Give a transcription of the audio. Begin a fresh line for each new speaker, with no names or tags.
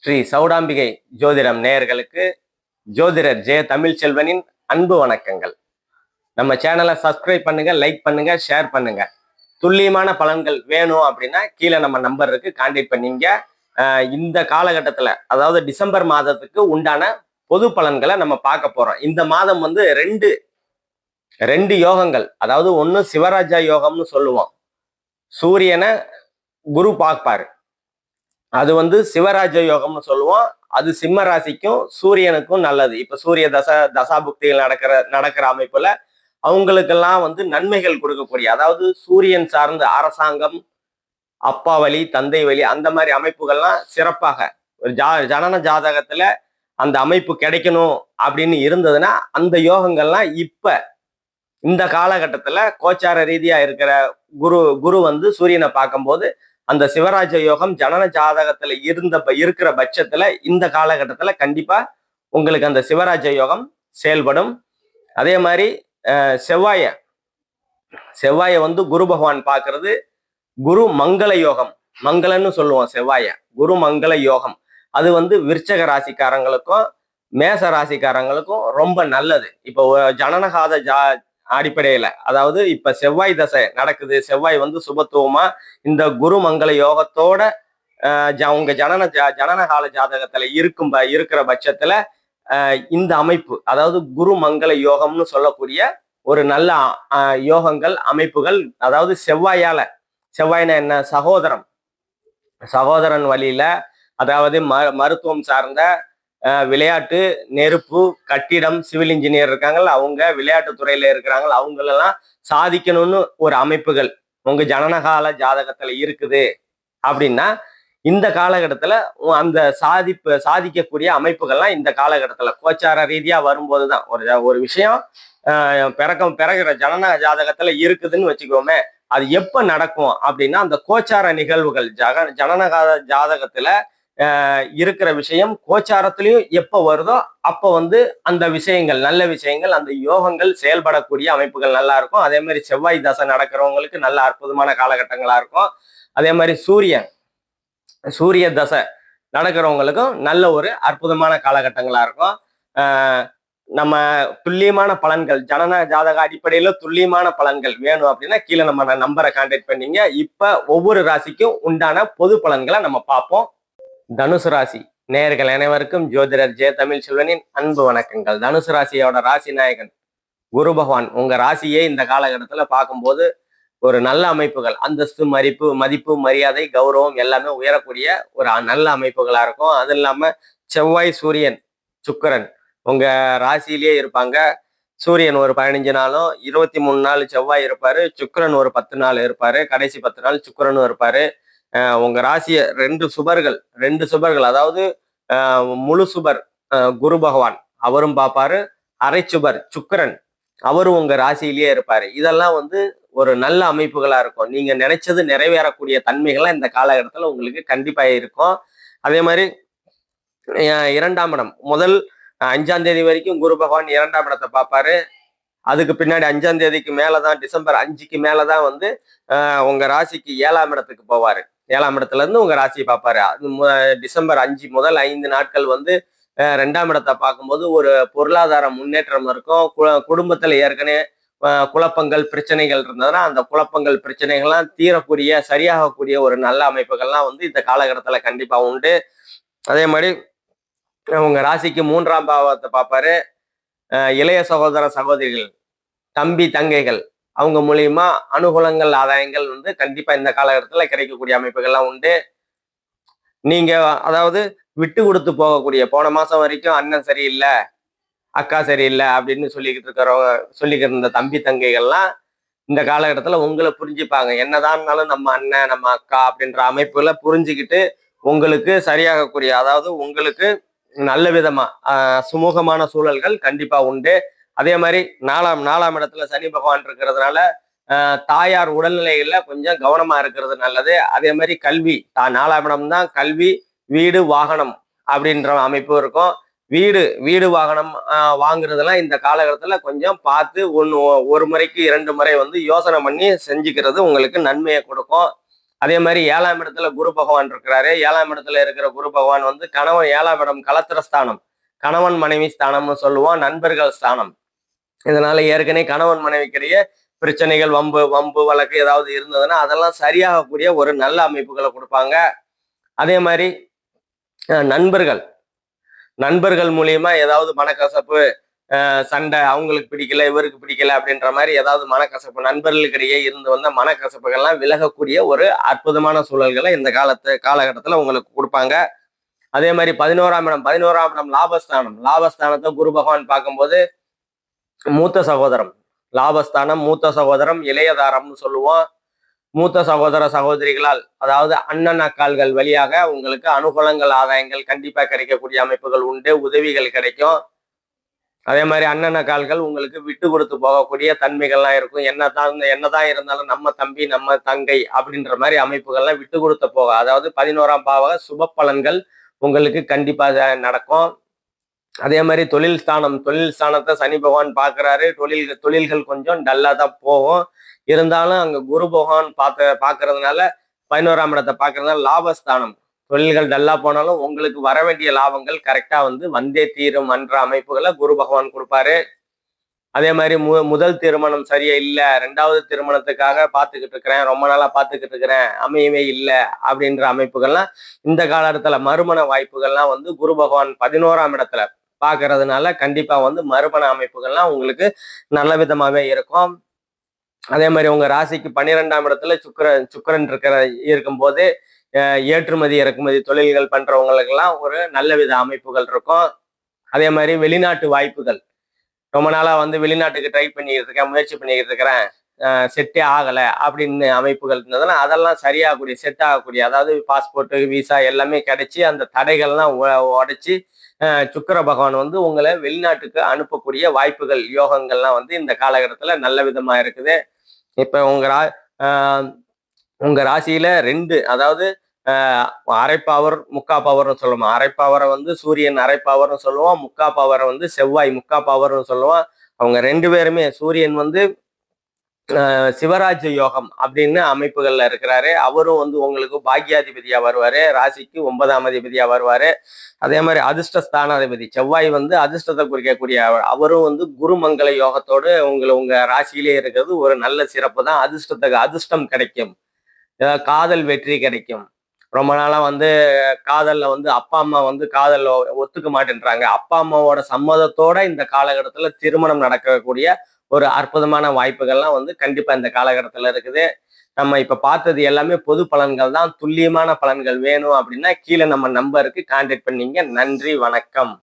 ஸ்ரீ சௌடாம்பிகை ஜோதிடம் நேயர்களுக்கு ஜோதிடர் ஜெய தமிழ்ச்செல்வனின் அன்பு வணக்கங்கள். நம்ம சேனலை சப்ஸ்கிரைப் பண்ணுங்க, லைக் பண்ணுங்க, ஷேர் பண்ணுங்க. துல்லியமான பலன்கள் வேணும் அப்படின்னா கீழே நம்ம நம்பர் இருக்கு, கான்டாக்ட் பண்ணீங்க. இந்த காலகட்டத்தில் அதாவது டிசம்பர் மாதத்துக்கு உண்டான பொது பலன்களை நம்ம பார்க்க போறோம். இந்த மாதம் வந்து ரெண்டு யோகங்கள், அதாவது ஒன்று சிவராஜா யோகம்னு சொல்லுவோம். சூரியனை குரு பார்ப்பாரு, அது வந்து சிவராஜ யோகம்னு சொல்லுவோம். அது சிம்ம ராசிக்கும் சூரியனுக்கும் நல்லது. இப்ப சூரிய தசாபுக்திகள் நடக்கிற அமைப்புல அவங்களுக்கெல்லாம் வந்து நன்மைகள் கொடுக்கக்கூடிய, அதாவது சூரியன் சார்ந்த அரசாங்கம், அப்பா வழி, தந்தை வழி, அந்த மாதிரி அமைப்புகள்லாம் சிறப்பாக ஒரு ஜனன ஜாதகத்துல அந்த அமைப்பு கிடைக்கணும் அப்படின்னு இருந்ததுன்னா அந்த யோகங்கள்லாம் இப்ப இந்த காலகட்டத்துல கோச்சார ரீதியா இருக்கிற குரு வந்து சூரியனை பார்க்கும்போது அந்த சிவராஜ யோகம் ஜனன ஜாதகத்துல இருக்கிற பட்சத்துல இந்த காலகட்டத்துல கண்டிப்பா உங்களுக்கு அந்த சிவராஜ யோகம் செயல்படும். அதே மாதிரி செவ்வாய வந்து குரு பகவான் பார்க்கறது குரு மங்கள யோகம், மங்களன்னு சொல்லுவோம். குரு மங்கள யோகம் அது வந்து விருச்சக ராசிக்காரங்களுக்கும் மேச ராசிக்காரங்களுக்கும் ரொம்ப நல்லது. இப்போ ஜனனகாத அடிப்படையில, அதாவது இப்ப செவ்வாய் தசை நடக்குது, செவ்வாய் வந்து சுபத்துவமா இந்த குரு மங்கள யோகத்தோட உங்க ஜனனகால ஜாதகத்துல இருக்கிற பட்சத்துல இந்த அமைப்பு, அதாவது குரு மங்கள யோகம்னு சொல்லக்கூடிய ஒரு நல்ல யோகங்கள் அமைப்புகள், அதாவது செவ்வாய்னா என்ன, சகோதரன் வழியில, அதாவது மருத்துவம் சார்ந்த விளையாட்டு, நெருப்பு, கட்டிடம், சிவில் இன்ஜினியர் இருக்காங்கல்ல, அவங்க விளையாட்டு துறையில இருக்கிறாங்க, அவங்களெல்லாம் சாதிக்கணும்னு ஒரு அமைப்புகள் உங்க ஜனனகால ஜாதகத்துல இருக்குது அப்படின்னா இந்த காலகட்டத்துல அந்த சாதிக்கக்கூடிய அமைப்புகள்லாம் இந்த காலகட்டத்துல கோச்சார ரீதியா வரும்போதுதான் ஒரு விஷயம் பிறகுற ஜனன ஜாதகத்துல இருக்குதுன்னு வச்சுக்கோமே, அது எப்ப நடக்கும் அப்படின்னா அந்த கோச்சார நிகழ்வுகள் ஜனனகால ஜாதகத்துல இருக்கிற விஷயம் கோச்சாரத்திலையும் எப்ப வருதோ அப்ப வந்து அந்த விஷயங்கள், நல்ல விஷயங்கள், அந்த யோகங்கள் செயல்படக்கூடிய அமைப்புகள் நல்லா இருக்கும். அதே மாதிரி செவ்வாய் தசை நடக்கிறவங்களுக்கு நல்ல அற்புதமான காலகட்டங்களா இருக்கும். அதே மாதிரி சூரிய தசை நடக்கிறவங்களுக்கும் நல்ல ஒரு அற்புதமான காலகட்டங்களா இருக்கும். நம்ம துல்லியமான பலன்கள், ஜனன ஜாதக அடிப்படையில துல்லியமான பலன்கள் வேணும் அப்படின்னா கீழே நம்ம நம்பரை கான்டாக்ட் பண்ணீங்க. இப்ப ஒவ்வொரு ராசிக்கும் உண்டான பொது பலன்களை நம்ம பார்ப்போம். தனுசு ராசி நேயர்கள் அனைவருக்கும் ஜோதிடர் ஜெய தமிழ்ச்செல்வனின் அன்பு வணக்கங்கள். தனுசு ராசியோட ராசி நாயகன் குரு பகவான் உங்க ராசியை இந்த காலகட்டத்துல பார்க்கும்போது ஒரு நல்ல அமைப்புகள், அந்தஸ்து, மதிப்பு, மரியாதை, கௌரவம் எல்லாமே உயரக்கூடிய ஒரு நல்ல அமைப்புகளா இருக்கும். அது இல்லாம செவ்வாய், சூரியன், சுக்கிரன் உங்க ராசியிலேயே இருப்பாங்க. சூரியன் ஒரு 15 நாளும் 23 நாள் செவ்வாய் இருப்பாரு, சுக்கிரன் ஒரு 10 நாள் இருப்பாரு, கடைசி 10 நாள் சுக்கிரனும் இருப்பாரு. உங்க ராசிய ரெண்டு சுபர்கள், அதாவது முழு சுபர் குரு பகவான் அவரும் பார்ப்பாரு, அரை சுபர் சுக்கிரன் அவரும் உங்க ராசியிலேயே இருப்பாரு. இதெல்லாம் வந்து ஒரு நல்ல அமைப்புகளா இருக்கும். நீங்க நினைச்சது நிறைவேறக்கூடிய தன்மைகள்லாம் இந்த காலகட்டத்துல உங்களுக்கு கண்டிப்பா இருக்கும். அதே மாதிரி 2ஆம் இடம், முதல் 5ஆம் தேதி வரைக்கும் குரு பகவான் 2ஆம் இடத்தை பார்ப்பாரு. அதுக்கு பின்னாடி 5ஆம் தேதிக்கு மேலதான், டிசம்பர் 5க்கு மேலதான் வந்து உங்க ராசிக்கு 7ஆம் இடத்துக்கு போவாரு. 7ஆம் இடத்துல இருந்து உங்க ராசியை பார்ப்பாரு. அது டிசம்பர் 5 முதல் 5 நாட்கள் வந்து 2ஆம் இடத்தை பார்க்கும்போது ஒரு பொருளாதார முன்னேற்றம் இருக்கும். குடும்பத்துல ஏற்கனவே குழப்பங்கள், பிரச்சனைகள் இருந்ததுன்னா அந்த குழப்பங்கள், பிரச்சனைகள்லாம் தீரக்கூடிய, சரியாகக்கூடிய ஒரு நல்ல அமைப்புகள்லாம் வந்து இந்த காலகட்டத்துல கண்டிப்பா உண்டு. அதே மாதிரி உங்க ராசிக்கு 3ஆம் பாவத்தை பார்ப்பாரு. இளைய சகோதர சகோதரிகள், தம்பி தங்கைகள், அவங்க மூலியமா அனுகூலங்கள், ஆதாயங்கள் வந்து கண்டிப்பா இந்த காலகட்டத்துல கிடைக்கக்கூடிய அமைப்புகள்லாம் உண்டு. நீங்க அதாவது விட்டு கொடுத்து போகக்கூடிய, போன மாசம் வரைக்கும் அண்ணன் சரியில்லை, அக்கா சரியில்லை அப்படின்னு சொல்லிக்கிட்டு இருந்த தம்பி தங்கைகள்லாம் இந்த காலகட்டத்துல உங்களை புரிஞ்சுப்பாங்க. என்னதான் இருந்தாலும் நம்ம அண்ணன், நம்ம அக்கா அப்படின்ற அமைப்புகளை புரிஞ்சுக்கிட்டு உங்களுக்கு சரியாகக்கூடிய, அதாவது உங்களுக்கு நல்ல விதமா சுமூகமான சூழல்கள் கண்டிப்பா உண்டு. அதே மாதிரி நாலாம் இடத்துல சனி பகவான் இருக்கிறதுனால தாயார் உடல்நிலைகள்ல கொஞ்சம் கவனமா இருக்கிறது நல்லது. அதே மாதிரி கல்வி, 4ஆம் இடம் தான் கல்வி, வீடு, வாகனம் அப்படின்ற அமைப்பு இருக்கும். வீடு வாகனம் வாங்குறதெல்லாம் இந்த காலகட்டத்துல கொஞ்சம் பார்த்து ஒரு முறைக்கு 2 முறை வந்து யோசனை பண்ணி செஞ்சுக்கிறது உங்களுக்கு நன்மையை கொடுக்கும். அதே மாதிரி 7ஆம் இடத்துல குரு பகவான் இருக்கிறாரு. 7ஆம் இடத்துல இருக்கிற குரு பகவான் வந்து கணவன் 7ஆம் இடம் கலத்திர ஸ்தானம், கணவன் மனைவி ஸ்தானம்னு சொல்லுவோம், நண்பர்கள் ஸ்தானம். இதனால ஏற்கனவே கணவன் மனைவிக்கிடையே பிரச்சனைகள், வம்பு வம்பு வழக்கு ஏதாவது இருந்ததுன்னா அதெல்லாம் சரியாகக்கூடிய ஒரு நல்ல அமைப்புகளை கொடுப்பாங்க. அதே மாதிரி நண்பர்கள் நண்பர்கள் மூலியமா ஏதாவது மனக்கசப்பு, சண்டை, அவங்களுக்கு பிடிக்கல இவருக்கு பிடிக்கல அப்படின்ற மாதிரி ஏதாவது மனக்கசப்பு நண்பர்களுக்கிடையே இருந்து வந்த மனக்கசப்புகள்லாம் விலகக்கூடிய ஒரு அற்புதமான சூழல்களை இந்த காலகட்டத்துல உங்களுக்கு கொடுப்பாங்க. அதே மாதிரி 11ஆம் இடம் லாபஸ்தானம். லாபஸ்தானத்தை குரு பகவான் பார்க்கும்போது மூத்த சகோதரம், லாபஸ்தானம், மூத்த சகோதரம், இளையதாரம்னு சொல்லுவோம். மூத்த சகோதர சகோதரிகளால், அதாவது அண்ணன் அக்கால்கள் வழியாக உங்களுக்கு அனுகூலங்கள், ஆதாயங்கள் கண்டிப்பா கிடைக்கக்கூடிய அமைப்புகள் உண்டு. உதவிகள் கிடைக்கும். அதே மாதிரி அண்ணன் அக்கால்கள் உங்களுக்கு விட்டு கொடுத்து போகக்கூடிய தன்மைகள்லாம் இருக்கும். என்னதான் இருந்தாலும் நம்ம தம்பி நம்ம தங்கை அப்படின்ற மாதிரி அமைப்புகள்லாம் விட்டு கொடுத்து போக, அதாவது 11ஆம் பாவக சுப பலன்கள் உங்களுக்கு கண்டிப்பா நடக்கும். அதே மாதிரி தொழில் ஸ்தானத்தை சனி பகவான் பார்க்கிறாரு. தொழில்கள் கொஞ்சம் டல்லா தான் போகும். இருந்தாலும் அங்க குரு பகவான் பார்க்கறதுனால, 11ஆம் இடத்தை பார்க்கறதுனால லாபஸ்தானம், தொழில்கள் டல்லா போனாலும் உங்களுக்கு வர வேண்டிய லாபங்கள் கரெக்டா வந்து வந்தே தீரும் என்ற அமைப்புகளை குரு பகவான் கொடுப்பாரு. அதே மாதிரி முதல் திருமணம் சரியா இல்ல, 2வது திருமணத்துக்காக பார்த்துக்கிட்டு இருக்கிறேன், ரொம்ப நாளா பார்த்துக்கிட்டு இருக்கிறேன், அமையவே இல்லை அப்படின்ற அமைப்புகள்லாம் இந்த காலத்துல மறுமண வாய்ப்புகள்லாம் வந்து குரு பகவான் 11ஆம் இடத்துல பார்க்கறதுனால கண்டிப்பா வந்து மறுமண அமைப்புகள்லாம் உங்களுக்கு நல்ல விதமாவே இருக்கும். அதே மாதிரி உங்க ராசிக்கு 12ஆம் இடத்துல சுக்கிரன் இருக்கும்போது ஏற்றுமதி இறக்குமதி தொழில்கள் பண்றவங்களுக்கெல்லாம் ஒரு நல்ல வித அமைப்புகள் இருக்கும். அதே மாதிரி வெளிநாட்டு வாய்ப்புகள், ரொம்ப நாளா வந்து வெளிநாட்டுக்கு ட்ரை பண்ணிக்கிட்டு இருக்கேன், முயற்சி பண்ணிக்கிட்டு இருக்கிறேன், செட்டே ஆகலை அப்படின்னு அமைப்புகள் இருந்ததுன்னா அதெல்லாம் சரியாகக்கூடிய, செட் ஆகக்கூடிய, அதாவது பாஸ்போர்ட்டு விசா எல்லாமே கிடைச்சி அந்த தடைகள்லாம் உடைச்சி சுக்கிர பகவான் வந்து உங்களை வெளிநாட்டுக்கு அனுப்பக்கூடிய வாய்ப்புகள், யோகங்கள்லாம் வந்து இந்த காலகட்டத்துல நல்ல விதமா இருக்குது. இப்ப உங்க ராசியில 2, அதாவது அரை பவர் முக்கா பவர்னு சொல்லுவோம். அரை பவரை வந்து சூரியன் அரை பவர்னு சொல்லுவோம், முக்கா பவரை வந்து செவ்வாய் முக்கா பவர்னு சொல்லுவோம். அவங்க 2 பேருமே, சூரியன் வந்து சிவராஜ்ய யோகம் அப்படின்னு அமைப்புகள்ல இருக்கிறாரு. அவரும் வந்து உங்களுக்கு பாக்கியாதிபதியா வருவாரு, ராசிக்கு 9ஆம் அதிபதியா வருவாரு. அதே மாதிரி அதிர்ஷ்ட ஸ்தானாதிபதி செவ்வாய் வந்து அதிர்ஷ்டத்தை குறிக்கக்கூடிய அவரும் வந்து குருமங்கள யோகத்தோடு உங்க ராசியிலே இருக்கிறது ஒரு நல்ல சிறப்பு தான். அதிர்ஷ்டம் கிடைக்கும், காதல் வெற்றி கிடைக்கும். ரொம்ப நாளா வந்து காதல்ல வந்து அப்பா அம்மா வந்து காதல் ஒத்துக்க மாட்டேன்றாங்க, அப்பா அம்மாவோட சம்மதத்தோட இந்த காலகட்டத்துல திருமணம் நடக்கக்கூடிய ஒரு அற்புதமான வாய்ப்புகள்லாம் வந்து கண்டிப்பா இந்த காலகட்டத்துல இருக்குது. நம்ம இப்ப பார்த்தது எல்லாமே பொது பலன்கள் தான். துல்லியமான பலன்கள் வேணும் அப்படின்னா கீழே நம்ம நம்பருக்கு கான்டாக்ட் பண்ணீங்க. நன்றி, வணக்கம்.